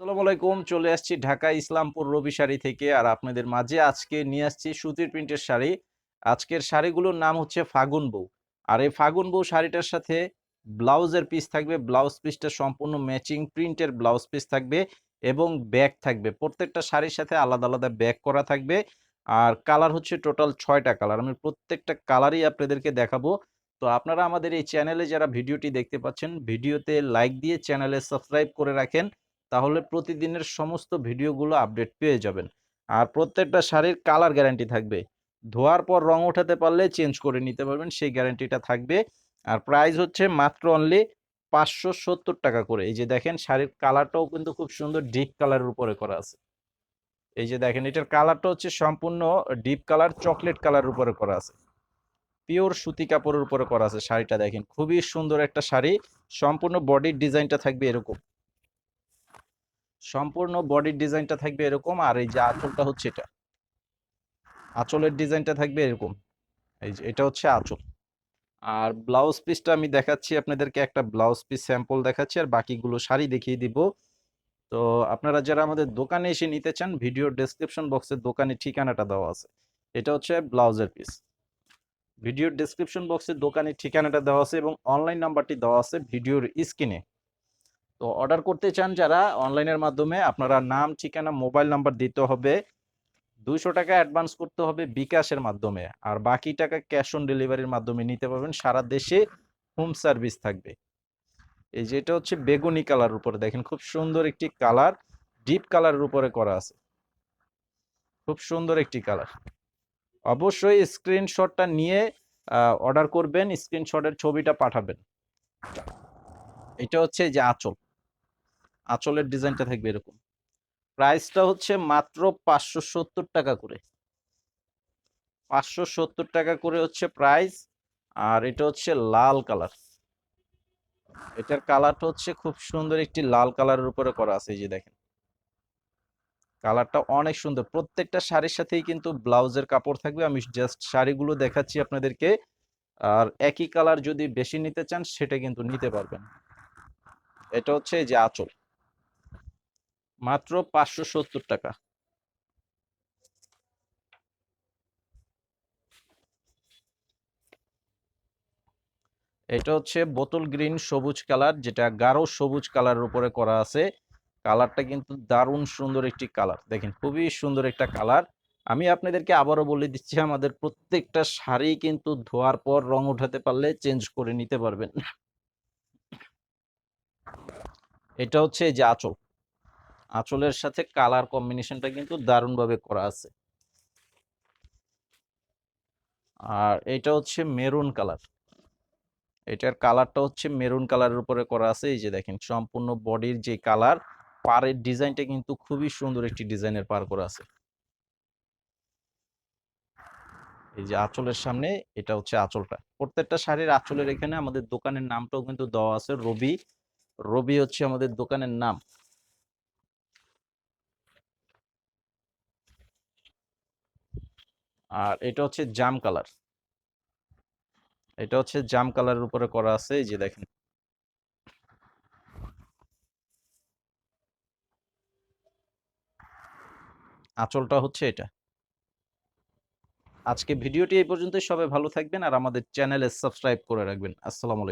আসসালামু আলাইকুম। চলে আসছি ঢাকা ইসলামপুর রবি শাড়ি থেকে। আর আপনাদের মাঝে আজকে নিয়ে আসছি সুতির প্রিন্টের শাড়ি। আজকের শাড়িগুলোর নাম হচ্ছে ফাগুন বউ। আর এই ফাগুন বউ শাড়িটার সাথে ব্লাউজের পিস থাকবে। ব্লাউজ পিসটা সম্পূর্ণ ম্যাচিং প্রিন্টের ব্লাউজ পিস থাকবে এবং ব্যাগ থাকবে। প্রত্যেকটা শাড়ির সাথে আলাদা, আলাদা ব্যাগ করা থাকবে। আর কালার হচ্ছে টোটাল ৬ টা কালার। আমি প্রত্যেকটা কালারই আপনাদেরকে দেখাবো। তো আপনারা আমাদের এই চ্যানেলে যারা ভিডিওটি দেখতে পাচ্ছেন, ভিডিওতে লাইক দিয়ে চ্যানেলে সাবস্ক্রাইব করে রাখেন। তাহলে প্রতিদিনের সমস্ত ভিডিওগুলো আপডেট পেয়ে যাবেন। আর প্রত্যেকটা শাড়ির কালার গ্যারান্টি থাকবে। ধোয়ার পর রং ওঠাতে পারলে চেঞ্জ করে নিতে পারবেন, সেই গ্যারান্টিটা থাকবে। আর প্রাইস হচ্ছে মাত্র অনলি ৳৫৭০ করে। এই যে দেখেন শাড়ির কালারটাও কিন্তু খুব সুন্দর ডিপ কালারের উপরে করা আছে। এই যে দেখেন এটার কালারটা হচ্ছে সম্পূর্ণ ডিপ কালার চকলেট কালারের উপরে করা আছে। পিওর সুতি কাপড়ের উপরে করা আছে শাড়িটা দেখেন। খুবই সুন্দর একটা শাড়ি। সম্পূর্ণ বডির ডিজাইনটা থাকবে এরকম। সম্পূর্ণ বডির ডিজাইনটা থাকবে এরকম। আর এই যে আঁচলটা হচ্ছে এটা, আঁচলের ডিজাইনটা থাকবে এরকম। এই যে এটা হচ্ছে আঁচল। আর ব্লাউজ পিসটা আমি দেখাচ্ছি আপনাদেরকে, একটা ব্লাউজ পিস স্যাম্পল দেখাচ্ছি আর বাকিগুলো শাড়ি দেখিয়ে দিব। তো আপনারা যারা আমাদের দোকানে এসে নিতে চান, ভিডিওর ডেসক্রিপশন বক্সে দোকানের ঠিকানাটা দেওয়া আছে। এটা হচ্ছে ব্লাউজের পিস। ভিডিওর ডেসক্রিপশন বক্সে দোকানের ঠিকানাটা দেওয়া আছে এবং অনলাইন নাম্বারটি দেওয়া আছে ভিডিওর স্ক্রিনে। তো অর্ডার করতে চান যারা অনলাইনের মাধ্যমে, আপনারা নাম, ঠিকানা, মোবাইল নাম্বার দিতে হবে। ৳২০০ অ্যাডভান্স করতে হবে বিকাশের মাধ্যমে। আর বাকি টাকা ক্যাশ অন ডেলিভারির মাধ্যমে নিতে পারবেন। সারা দেশে হোম সার্ভিস থাকবে। এই যে এটা হচ্ছে বেগুনি কালারের উপরে দেখেন, খুব সুন্দর একটি কালার, ডিপ কালারের উপরে করা আছে। খুব সুন্দর একটি কালার। অবশ্যই স্ক্রিনশটটা নিয়ে অর্ডার করবেন, স্ক্রিনশটের ছবিটা পাঠাবেন। এটা হচ্ছে যে আঁচল, আঁচলের ডিজাইনটা থাকবে এরকম। প্রাইসটা হচ্ছে মাত্র ৳৫৭০ করে। ৳৫৭০ করে হচ্ছে প্রাইস। আর এটা হচ্ছে লাল কালার। এটার কালারটা হচ্ছে খুব সুন্দর একটি লাল কালারের উপরে করা আছে। এই যে দেখেন কালারটা অনেক সুন্দর। প্রত্যেকটা শাড়ির সাথেই কিন্তু ব্লাউজের কাপড় থাকবে। আমি জাস্ট শাড়িগুলো দেখাচ্ছি আপনাদেরকে। আর একই কালার যদি বেশি নিতে চান সেটা কিন্তু নিতে পারবেন। এটা হচ্ছে এই যে আঁচল, মাত্র ৳৫৭০। এটা হচ্ছে বোতল গ্রিন সবুজ কালার, যেটা গাঢ় সবুজ কালারের উপরে করা আছে। কালারটা কিন্তু দারুণ সুন্দর একটি কালার। দেখেন খুবই সুন্দর একটা কালার। আমি আপনাদেরকে আবারও বলে দিচ্ছি, আমাদের প্রত্যেকটা শাড়ি কিন্তু ধোয়ার পর রং উঠাতে পারলে চেঞ্জ করে নিতে পারবেন। এটা হচ্ছে এই যে আঁচল। আঁচলের সাথে কালার কম্বিনেশনটা কিন্তু দারুণভাবে করা আছে। আর এটা হচ্ছে মেরুন কালার। এটার কালারটা হচ্ছে মেরুন কালারের উপরে করা আছে। এই যে দেখেন সম্পূর্ণ বডির যে কালার, পাড়ের ডিজাইনটা কিন্তু খুবই সুন্দর একটি ডিজাইনের পার করা আছে। এই যে আঁচলের সামনে এটা হচ্ছে আঁচলটা। প্রত্যেকটা শাড়ির আঁচলের এখানে আমাদের দোকানের নামটাও কিন্তু দেওয়া আছে রবি। রবি হচ্ছে আমাদের দোকানের নাম। আর এটা হচ্ছে জাম কালার। এটা হচ্ছে জাম কালারের উপরে করা আছে। এই যে দেখেন আঁচলটা হচ্ছে এটা। আজকে ভিডিওটি এই পর্যন্তই। সবাই ভালো থাকবেন আর আমাদের চ্যানেলে সাবস্ক্রাইব করে রাখবেন। আসসালামু আলাইকুম।